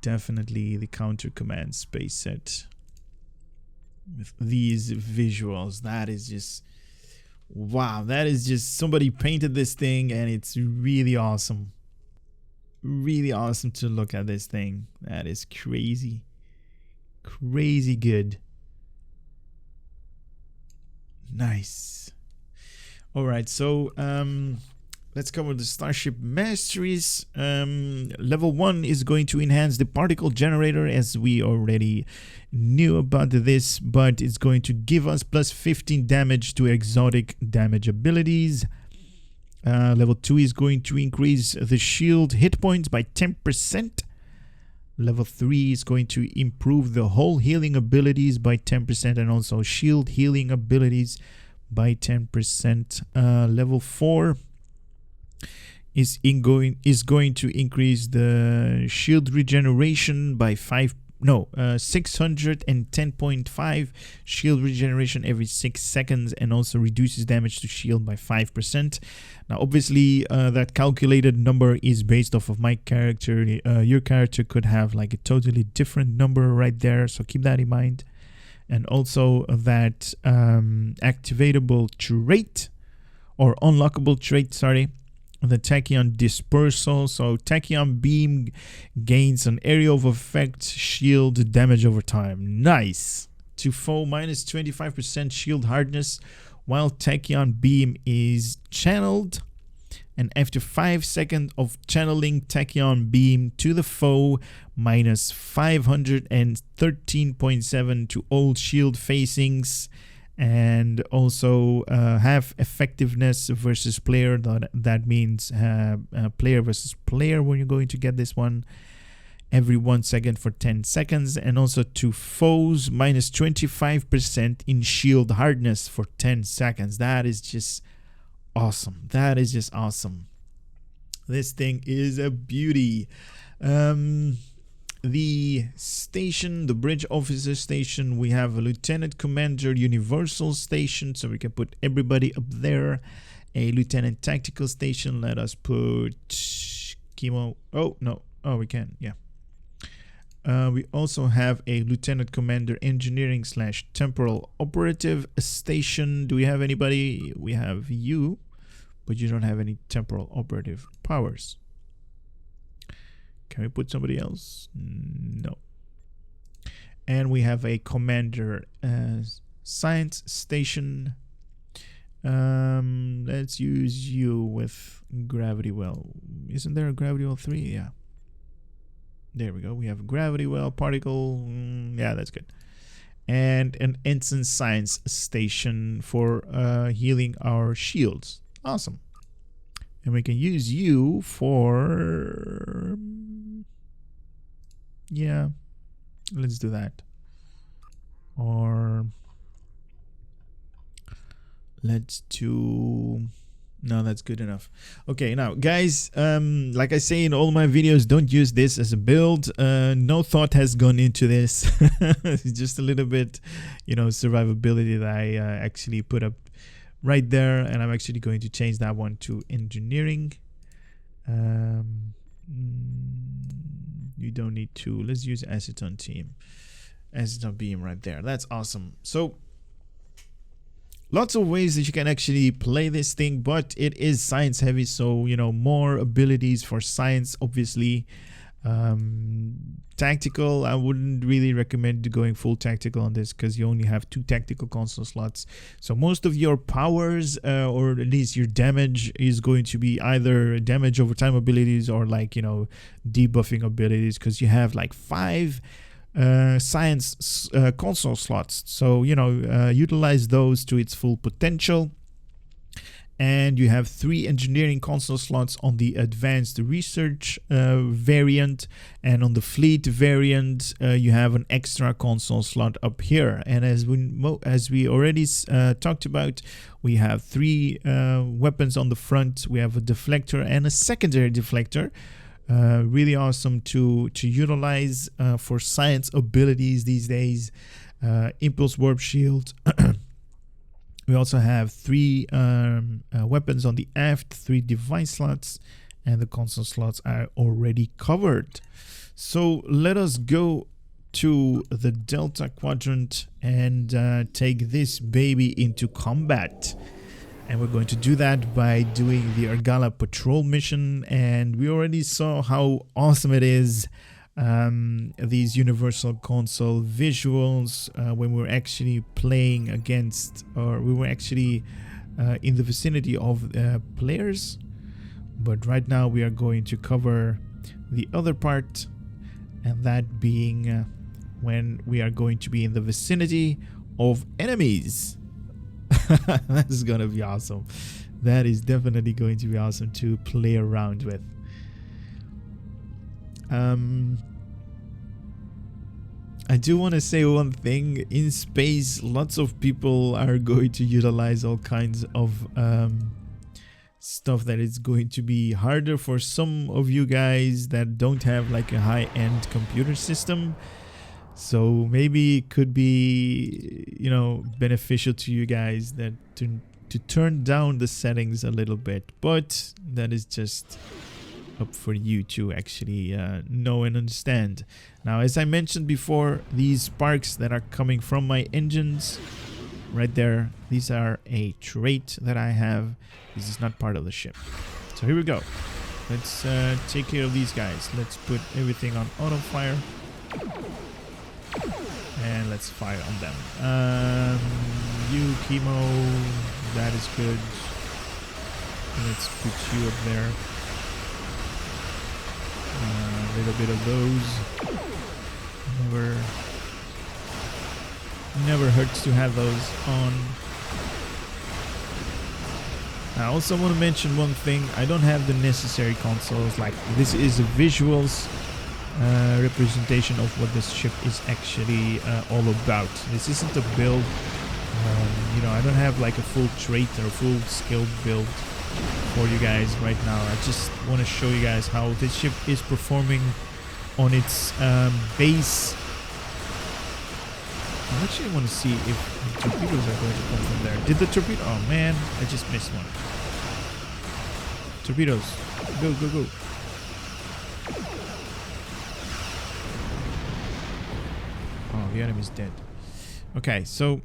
the Counter Command space set with these visuals. That is just, wow, that is just, somebody painted this thing and it's really awesome. Really awesome to look at this thing. That is crazy good. Nice. All right, so let's cover the Starship Masteries. Level 1 is going to enhance the particle generator, as we already knew about this, but it's going to give us plus 15 damage to exotic damage abilities. Level 2 is going to increase the shield hit points by 10%. Level 3 is going to improve the whole healing abilities by 10% and also shield healing abilities by 10%. Level 4 is going to increase the shield regeneration by 610.5 shield regeneration every 6 seconds, and also reduces damage to shield by 5%. Now obviously that calculated number is based off of my character. Your character could have like a totally different number right there, so keep that in mind. And also that activatable trait, or unlockable trait, sorry, the Tachyon Dispersal. So Tachyon Beam gains an area of effect shield damage over time. Nice. To foe minus 25% shield hardness while Tachyon Beam is channeled, and after 5 seconds of channeling Tachyon Beam to the foe, minus 513.7 to all shield facings, and also have effectiveness versus player. That means player versus player when you're going to get this one every 1 second for 10 seconds, and also to foes minus 25% in shield hardness for 10 seconds. That is just awesome. That is just awesome. This thing is a beauty. The station, the bridge officer station, we have a lieutenant commander universal station, so we can put everybody up there. a lieutenant tactical station. Let us put chemo. Oh no, oh we can, yeah. We also have a lieutenant commander engineering / temporal operative station. Do we have anybody? We have you, but you don't have any temporal operative powers. Can we put somebody else? No. And we have a commander science station. Let's use you with gravity well. Isn't there a gravity well 3? Yeah. There we go. We have gravity well, particle. Yeah, that's good. And an ensign science station for healing our shields. Awesome. And we can use you for... yeah, let's do that. Or let's do... no, that's good enough. Okay, now guys, like I say in all my videos, don't use this as a build. No thought has gone into this. It's just a little bit, you know, survivability that I actually put up right there, and I'm actually going to change that one to engineering. You don't need to. Let's use acetone team, acetone beam right there. That's awesome. So lots of ways that you can actually play this thing, but it is science heavy, so you know, more abilities for science, obviously. Tactical, I wouldn't really recommend going full tactical on this because you only have 2 tactical console slots. So most of your powers, or at least your damage, is going to be either damage over time abilities or like, you know, debuffing abilities, because you have like 5 science console slots. So, you know, utilize those to its full potential. And you have 3 engineering console slots on the advanced research variant, and on the fleet variant you have an extra console slot up here. And as we already talked about, we have 3 weapons on the front. We have a deflector and a secondary deflector. Really awesome to utilize for science abilities these days. Impulse warp shield. We also have 3 weapons on the aft, 3 device slots, and the console slots are already covered. So let us go to the Delta Quadrant and take this baby into combat. And we're going to do that by doing the Argala patrol mission, and we already saw how awesome it is. These universal console visuals when we're actually playing against, or we were actually in the vicinity of players. But right now we are going to cover the other part, and that being when we are going to be in the vicinity of enemies. That is gonna be awesome. That is definitely going to be awesome to play around with. I do want to say one thing. In space, lots of people are going to utilize all kinds of stuff that is going to be harder for some of you guys that don't have like a high-end computer system. So maybe it could be, you know, beneficial to you guys that to turn down the settings a little bit, but that is just up for you to actually know and understand. Now, as I mentioned before, these sparks that are coming from my engines right there, these are a trait that I have. This is not part of the ship. So here we go. Let's take care of these guys. Let's put everything on auto fire. And let's fire on them. You, chemo, that is good. Let's put you up there. A little bit of those. Never hurts to have those on. I also want to mention one thing. I don't have the necessary consoles. Like, this is a visuals representation of what this ship is actually all about. This isn't a build. You know, I don't have like a full trait or full skill build for you guys right now. I just want to show you guys how this ship is performing on its base. I actually want to see if the torpedoes are going to come from there. Did the torpedo? Oh man, I just missed one. Torpedoes. Go, go, go. Oh, the enemy's dead. Okay, so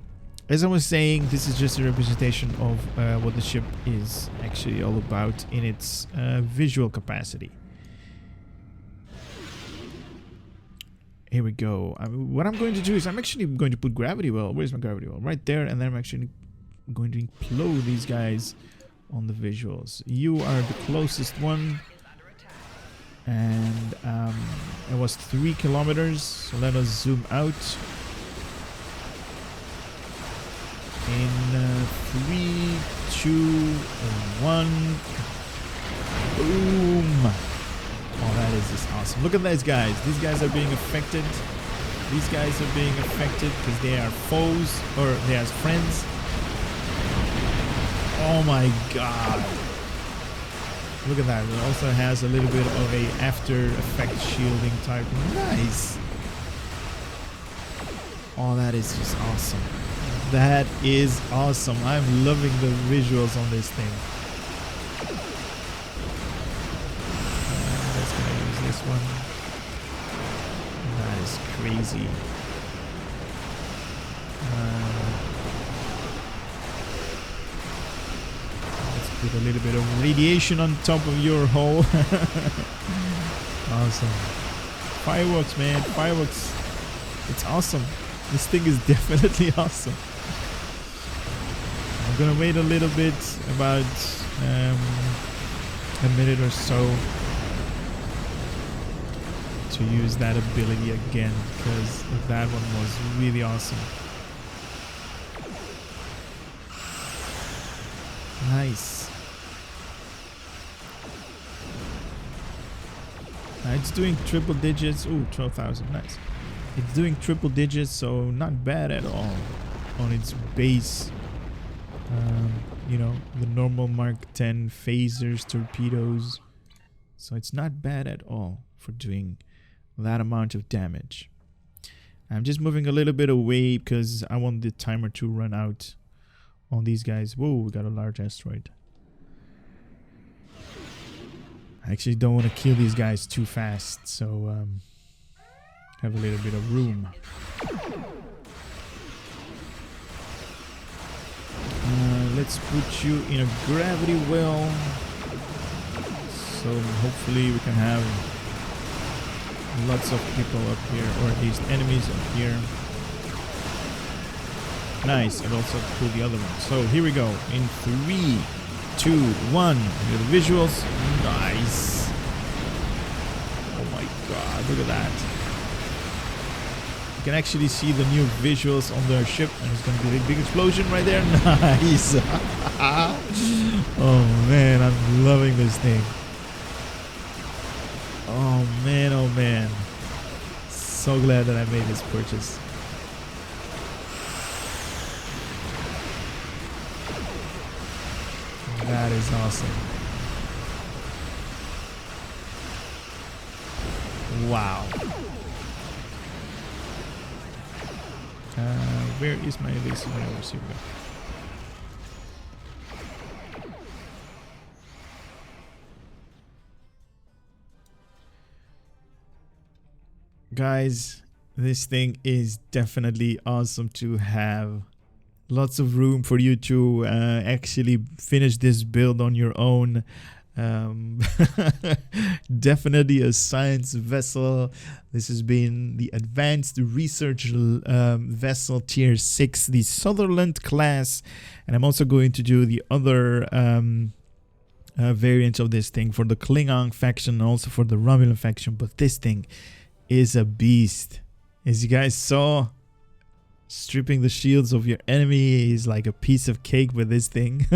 as I was saying, this is just a representation of what the ship is actually all about in its visual capacity. Here we go. What I'm going to do is I'm actually going to put gravity well. Where's my gravity well? Right there, and then I'm actually going to implode these guys on the visuals. You are the closest one. And it was 3 kilometers, so let us zoom out. In 3, 2, 1. Boom! Oh, that is just awesome. Look at these guys. These guys are being affected. These guys are being affected because they are foes, or they are friends. Oh my god. Look at that. It also has a little bit of a after effect shielding type. Nice. Oh, that is just awesome. That is awesome. I'm loving the visuals on this thing. Let's gonna use this one. That is crazy. Let's put a little bit of radiation on top of your hull. Awesome. Fireworks, man. Fireworks. It's awesome. This thing is definitely awesome. I'm gonna wait a little bit, about a minute or so, to use that ability again, because that one was really awesome. Nice. It's doing triple digits. Ooh, 12,000. Nice. It's doing triple digits, so not bad at all on its base. You know, the normal Mark 10 phasers, torpedoes. So it's not bad at all for doing that amount of damage. I'm just moving a little bit away because I want the timer to run out on these guys. Whoa, we got a large asteroid. I actually don't want to kill these guys too fast, so have a little bit of room. Let's put you in a gravity well, so hopefully we can have lots of people up here, or at least enemies up here. Nice, and also pull the other one. So here we go. In 3, 2, 1. Here are the visuals. Nice. Oh my god, look at that. You can actually see the new visuals on their ship, and it's going to be a big explosion right there. Nice. Oh man, I'm loving this thing. Oh man, so glad that I made this purchase. That is awesome. Wow. Where is my laser? Here we go. Guys, this thing is definitely awesome to have. Lots of room for you to actually finish this build on your own. Definitely a science vessel. This has been the Advanced Research Vessel Tier 6, the Sutherland Class. And I'm also going to do the other variant of this thing for the Klingon faction and also for the Romulan faction. But this thing is a beast. As you guys saw, stripping the shields of your enemy is like a piece of cake with this thing.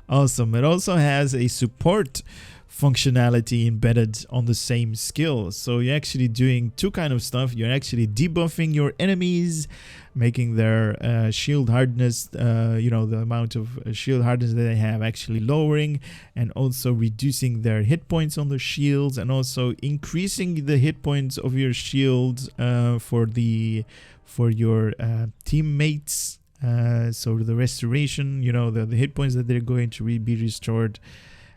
Awesome. It also has a support functionality embedded on the same skill. So you're actually doing two kind of stuff. You're actually debuffing your enemies, making their shield hardness, you know, the amount of shield hardness that they have actually lowering, and also reducing their hit points on the shields, and also increasing the hit points of your shields for your teammates. So the restoration, you know, the hit points that they're going to be restored.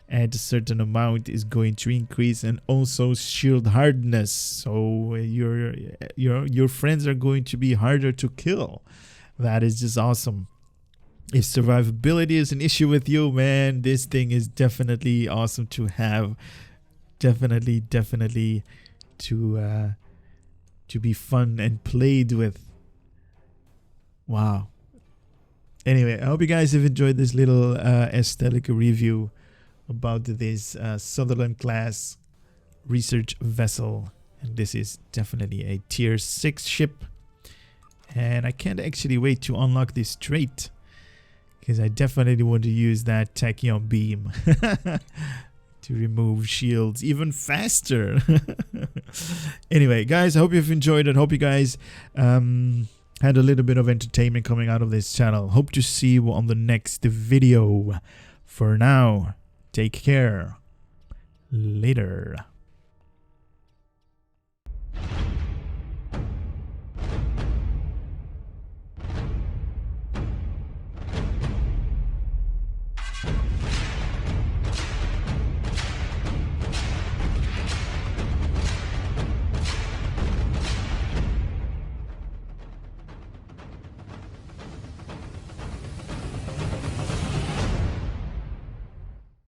at a certain amount is going to increase, and also shield hardness. So your friends are going to be harder to kill. That is just awesome. If survivability is an issue with you, man, this thing is definitely awesome to have. Definitely to be fun and played with. Wow. Anyway, I hope you guys have enjoyed this little aesthetic review about this Sutherland Class research vessel. And this is definitely a tier 6 ship. And I can't actually wait to unlock this trait, because I definitely want to use that Tachyon beam to remove shields even faster. Anyway, guys, I hope you've enjoyed it. Hope you guys had a little bit of entertainment coming out of this channel. Hope to see you on the next video. For now, take care. Later.